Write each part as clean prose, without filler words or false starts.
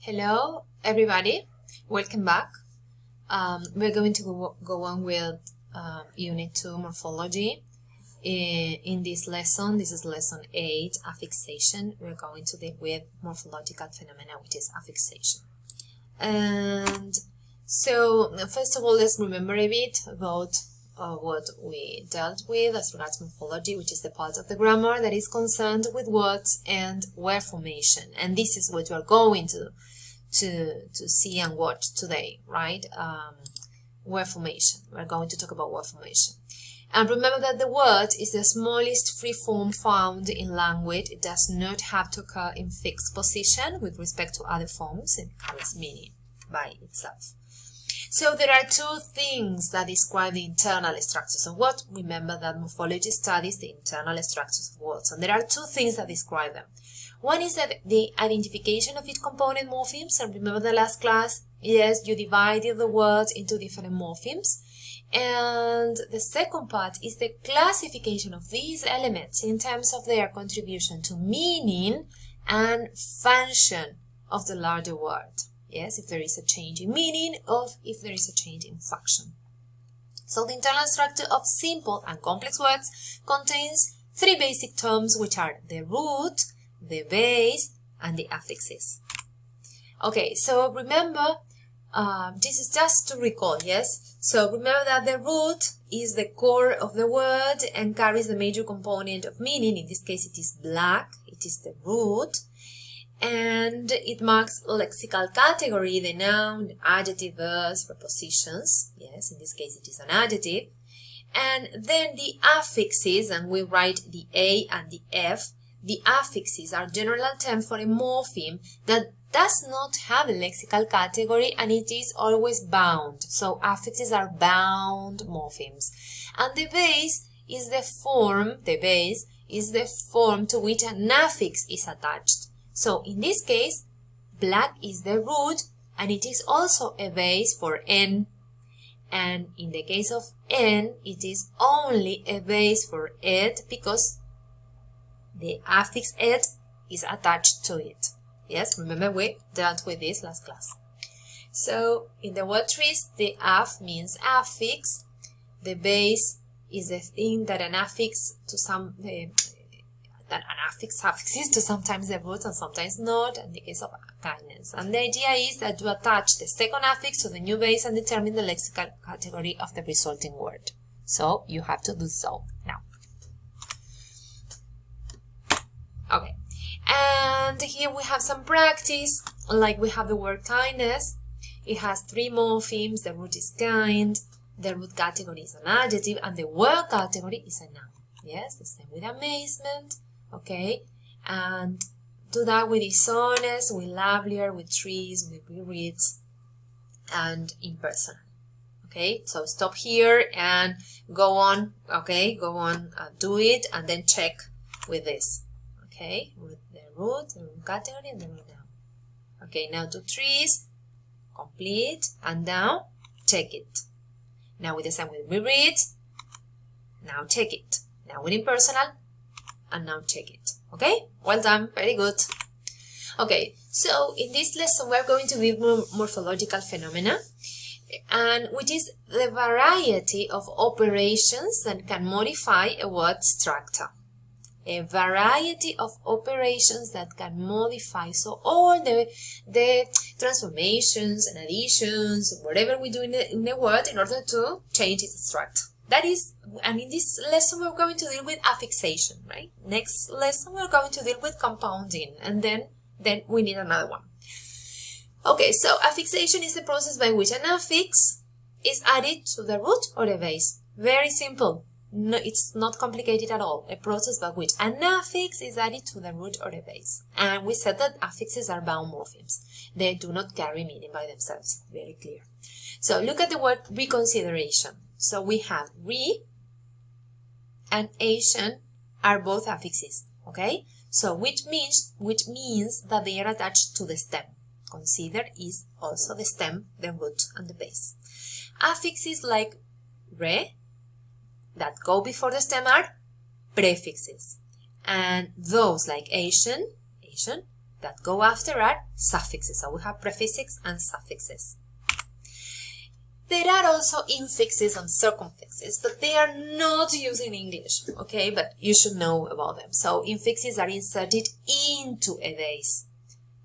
Hello, everybody. Welcome back. We're going to go on with Unit 2, Morphology. In this lesson, this is Lesson 8, Affixation. We're going to deal with morphological phenomena, which is affixation. And so, first of all, let's remember a bit about what we dealt with as regards morphology, which is the part of the grammar that is concerned with words and word formation. And this is what we are going to see and watch today, right? Word formation. We're going to talk about word formation. And remember that the word is the smallest free form found in language. It does not have to occur in fixed position with respect to other forms. It carries meaning by itself. So there are two things that describe the internal structures of words. Remember that morphology studies the internal structures of words, and there are two things that describe them. One is that the identification of each component morphemes, and remember the last class, yes, you divided the words into different morphemes. And the second part is the classification of these elements in terms of their contribution to meaning and function of the larger word. Yes, if there is a change in meaning or if there is a change in function. So the internal structure of simple and complex words contains three basic terms, which are the root, the base, and the affixes. Okay, so remember, this is just to recall, yes? So remember that the root is the core of the word and carries the major component of meaning. In this case, it is black. It is the root. And it marks lexical category, the noun, the adjective, verbs, prepositions. Yes, in this case, it is an adjective. And then the affixes, and we write the A and the F. The affixes are general terms for a morpheme that does not have a lexical category and it is always bound. So affixes are bound morphemes. And the base is the form to which an affix is attached. So in this case, black is the root and it is also a base for N. And in the case of N, it is only a base for it because the affix it is attached to it. Yes, remember we dealt with this last class. So in the word trees, the aff means affix. The base is the thing that an affix to some affixes to sometimes the root and sometimes not, in the case of kindness. And the idea is that you attach the second affix to the new base and determine the lexical category of the resulting word. So you have to do so now. Okay, and here we have some practice, like we have the word kindness. It has three morphemes. The root is kind, the root category is an adjective, and the word category is a noun. Yes, the same with amazement. Okay, and do that with dishonest, with lovelier, with trees, with rereads, and impersonal. Okay, so stop here and go on. Okay, go on, do it, and then check with this. Okay, with the root category, and the root noun. Okay, now do trees, complete, and now check it. Now with the same with reread, now check it. Now with impersonal, and now check it. Okay, well done, very good. Okay, so in this lesson we're going to read morphological phenomena, and which is the variety of operations that can modify a word structure. A variety of operations that can modify, so all the transformations and additions, whatever we do in a word in order to change its structure. That is, and in this lesson we're going to deal with affixation, right? Next lesson we're going to deal with compounding, and then we need another one. Okay, so affixation is the process by which an affix is added to the root or the base. Very simple. No, it's not complicated at all. A process by which an affix is added to the root or the base. And we said that affixes are bound morphemes. They do not carry meaning by themselves. Very clear. So look at the word reconsideration. So we have re and ation are both affixes. Okay? So which means that they are attached to the stem. Consider is also the stem, the root, and the base. Affixes like re that go before the stem are prefixes, and those like ation that go after are suffixes. So we have prefixes and suffixes. There are also infixes and circumfixes, but they are not used in English, okay? But you should know about them. So infixes are inserted into a base.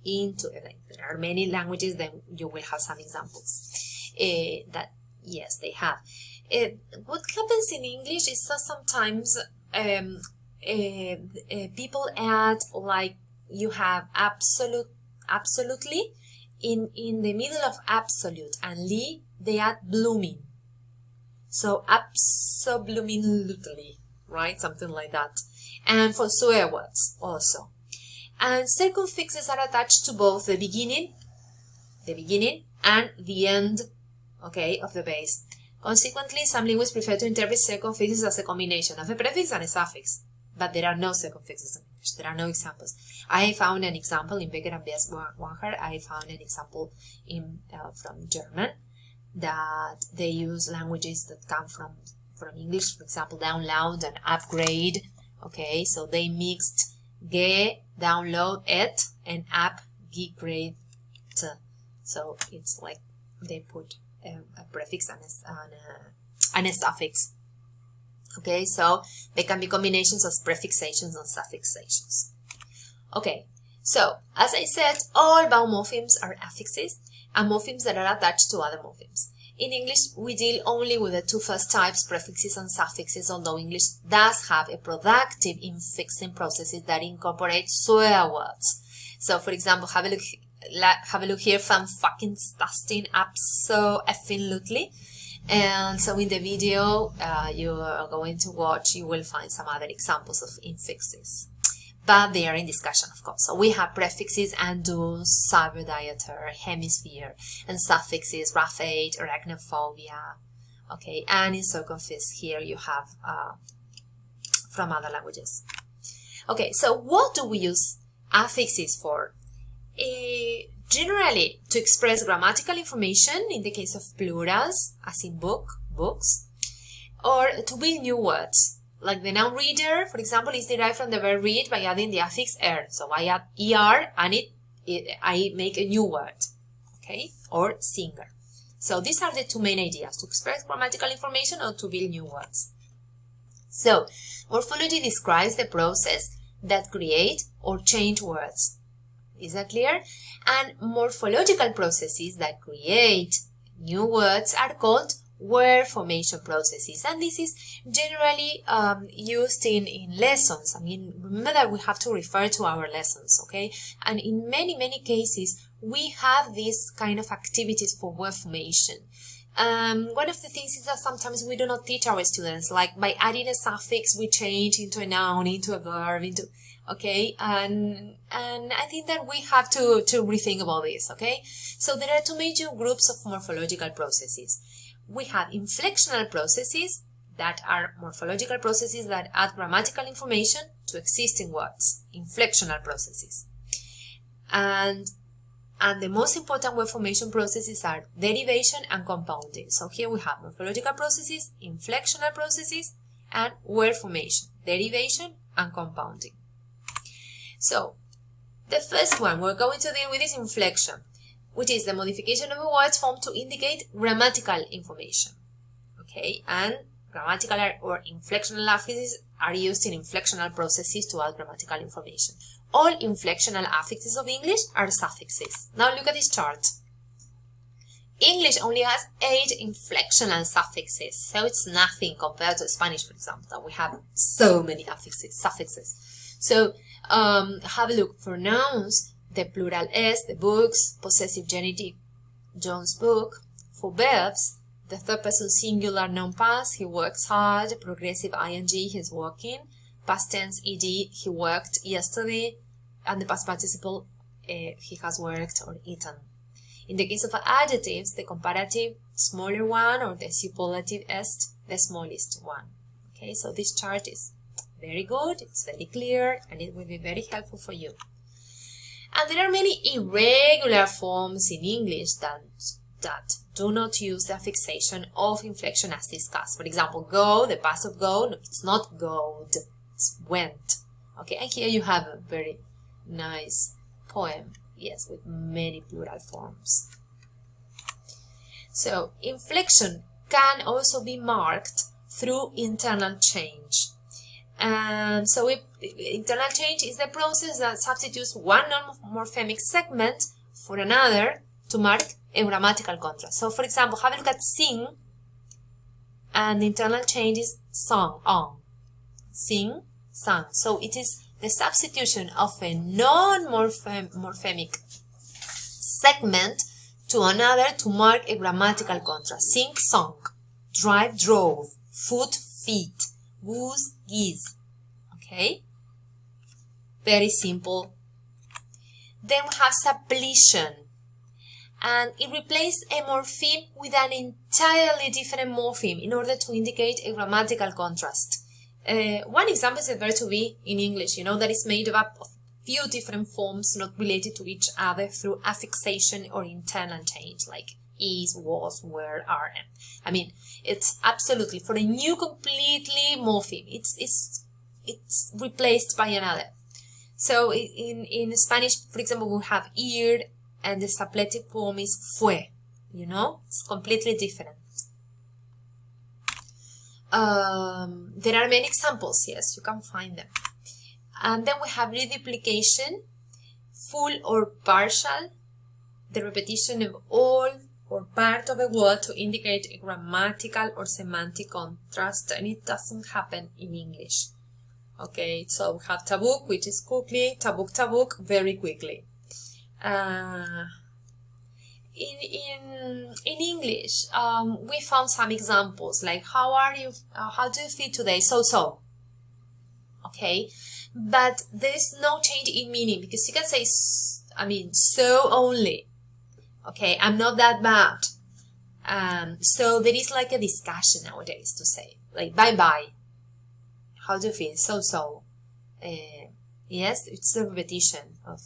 There are many languages, then you will have some examples that, yes, they have. What happens in English is that sometimes people add, like, you have absolutely, in the middle of absolute and li, they add blooming. So absolutely, right? Something like that. And for swear words also. And circumfixes are attached to both the beginning and the end, okay, of the base. Consequently, some linguists prefer to interpret circumfixes as a combination of a prefix and a suffix. But there are no circumfixes in English. There are no examples. I found an example in Becker and Wanger. I found an example from German, that they use languages that come from English, for example, download and upgrade. Okay, so they mixed ge, download, et, and up, ge, grade, t. So it's like they put a prefix and a suffix. Okay, so they can be combinations of prefixations and suffixations. Okay, so as I said, all vowel morphemes are affixes and morphemes that are attached to other morphemes. In English, we deal only with the two first types, prefixes and suffixes, although English does have a productive infixing processes that incorporate swear words. So, for example, have a look here, from fucking disgusting up so effing lutely. And so in the video you are going to watch, you will find some other examples of infixes. But they are in discussion, of course. So we have prefixes, andus, cyberdiator, hemisphere, and suffixes, raphate, arachnophobia. Okay, and in circumfix here you have from other languages. Okay, so what do we use affixes for? Generally, to express grammatical information in the case of plurals, as in books, or to build new words. Like the noun reader, for example, is derived from the verb read by adding the affix er. So I add er and I make a new word, okay? Or singer. So these are the two main ideas, to express grammatical information or to build new words. So morphology describes the process that create or change words. Is that clear? And morphological processes that create new words are called word formation processes, and this is generally used in lessons. I mean, remember that we have to refer to our lessons, okay? And in many cases, we have these kind of activities for word formation. One of the things is that sometimes we do not teach our students, like by adding a suffix, we change into a noun, into a verb, okay? And I think that we have to rethink about this, okay? So there are two major groups of morphological processes. We have inflectional processes that are morphological processes that add grammatical information to existing words. Inflectional processes. And the most important word formation processes are derivation and compounding. So here we have morphological processes, inflectional processes, and word formation, derivation and compounding. So the first one we're going to deal with is inflection, which is the modification of a word's form to indicate grammatical information. Okay, and grammatical or inflectional affixes are used in inflectional processes to add grammatical information. All inflectional affixes of English are suffixes. Now look at this chart. English only has 8 inflectional suffixes, so it's nothing compared to Spanish, for example, that we have so many suffixes. So have a look for nouns. The plural es, the books, possessive genitive, John's book. For verbs, the third person singular noun past, he works hard. Progressive ing, he's working. Past tense ed, he worked yesterday. And the past participle, he has worked or eaten. In the case of adjectives, the comparative smaller one or the superlative est, the smallest one. Okay, so this chart is very good, it's very clear, and it will be very helpful for you. And there are many irregular forms in English that do not use the affixation of inflection as discussed. For example, go, the past of go, no, it's not goed, it's went. Okay, and here you have a very nice poem. Yes, with many plural forms. So inflection can also be marked through internal change. And so internal change is the process that substitutes one non-morphemic segment for another to mark a grammatical contrast. So for example, have a look at sing, and the internal change is song, on. Sing, sung. So it is the substitution of a non-morphemic segment to another to mark a grammatical contrast. Sing, song. Drive, drove. Foot, feet. Goose, geese. Okay? Very simple. Then we have suppletion. And it replaces a morpheme with an entirely different morpheme in order to indicate a grammatical contrast. One example is the verb to be in English, that is made up of few different forms not related to each other through affixation or internal change, like is, was, were, are, and. I mean, it's absolutely for a new completely morpheme. It's replaced by another. So in Spanish, for example, we have ear, and the suppletive form is fue. It's completely different. There are many examples. Yes, you can find them. And then we have reduplication, full or partial, the repetition of all or part of a word to indicate a grammatical or semantic contrast, and it doesn't happen in English. Okay, so we have tabuk, which is quickly, tabuk, very quickly. In English, we found some examples like how are you, how do you feel today, so. Okay, but there is no change in meaning, because you can say so only. Okay, I'm not that bad. So there is like a discussion nowadays to say like bye. How do you feel? So. Yes, it's a repetition of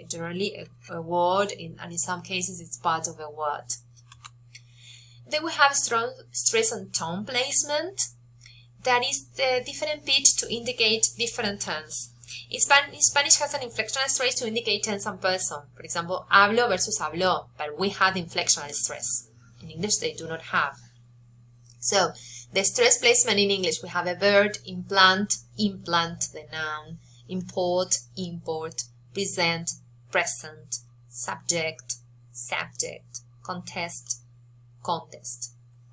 generally a word, and in some cases it's part of a word. Then we have strong stress on tone placement. That is the different pitch to indicate different tense. Spanish has an inflectional stress to indicate tense and person. For example, hablo versus habló, but we have inflectional stress. In English they do not have. So the stress placement in English, we have a verb, implant, the noun, import, present, present, subject, contest.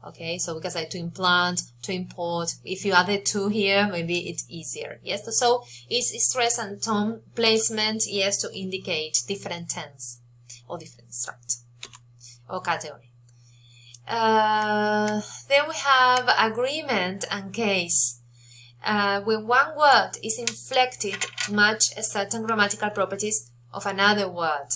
Okay, so we can say to implant, to import. If you add the two here, maybe it's easier. Yes, so it's stress and tone placement, yes, to indicate different tense or different struct or category. Then we have agreement and case. When one word is inflected to match a certain grammatical properties of another word.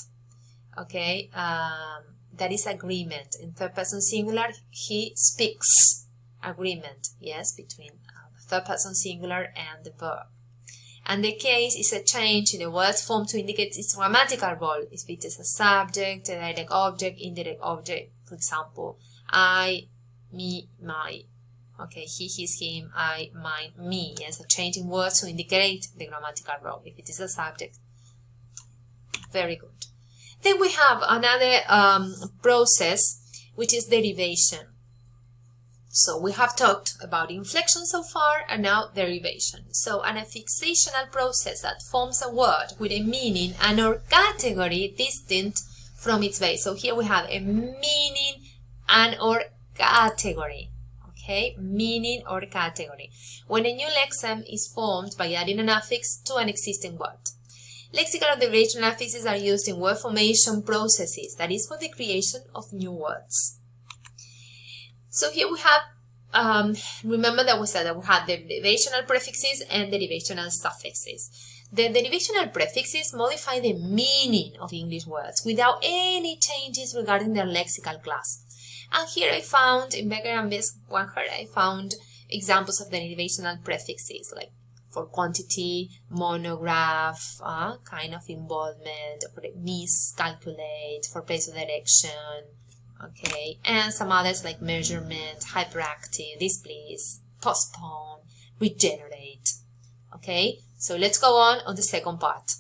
Okay, that is agreement. In third person singular, he speaks. Agreement, yes, between the third person singular and the verb. And the case is a change in the word's form to indicate its grammatical role. If it is a subject, a direct object, indirect object. For example, I, me, my. Okay, he, his, him, I, mine, me. Yes, a change in words to indicate the grammatical role. If it is a subject. Very good. Then we have another process, which is derivation. So we have talked about inflection so far, and now derivation. So an affixational process that forms a word with a meaning and or category distinct from its base. So here we have a meaning and or category. Okay, meaning or category. When a new lexeme is formed by adding an affix to an existing word. Lexical or derivational affixes are used in word formation processes, that is for the creation of new words. So here we have, remember that we said that we had derivational prefixes and derivational suffixes. The derivational prefixes modify the meaning of English words without any changes regarding their lexical class. And here I found, in Becker and Wanger, I found examples of the derivational prefixes, like for quantity, monograph, kind of involvement, for miscalculate, for place of direction, okay, and some others like measurement, hyperactive, displease, postpone, regenerate, okay. So let's go on the second part.